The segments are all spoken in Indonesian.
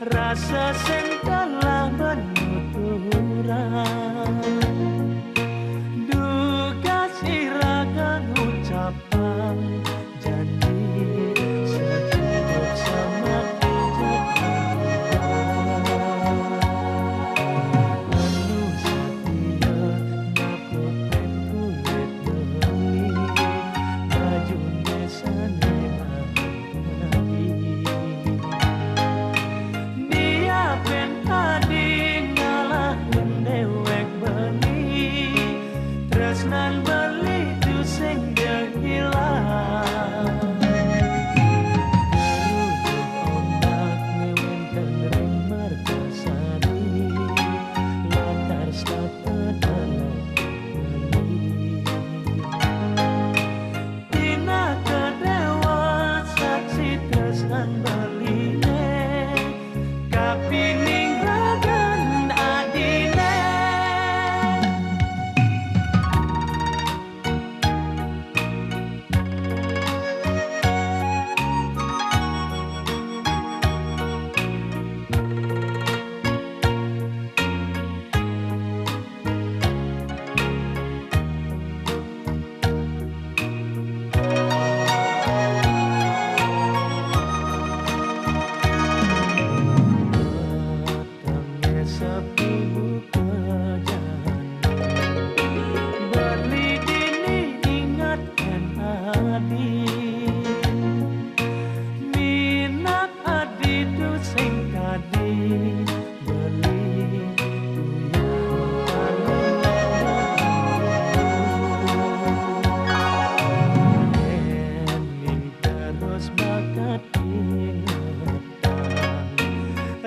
Rasa sing telah menuturang duka sirakan ucapan janji sehidup sama penuh setia ngapoten kulit beli baju desane tresnan beli tu sing hilang kerujuk ombak ngewenten ring mertasari latar stapa dalam beli tina kedewa saksi tresnan beli kapining ragan adine.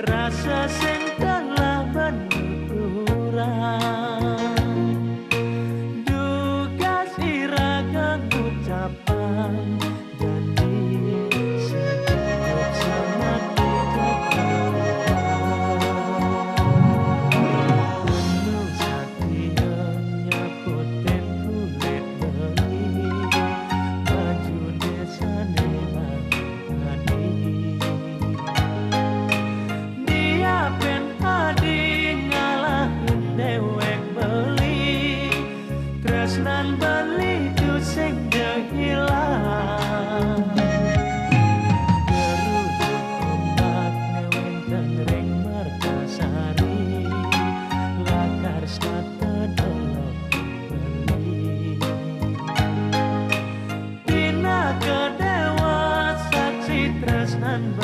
Rasa sing telah menuturang duka sirakan ucapan janji sehidup sama penuh setia nyapoten kulit beli baju desane tresnan beli tu sing hilang kerujuk ombak ngewenten ring mertasari latar stapa dalam beli tina kedewa saksi tresnan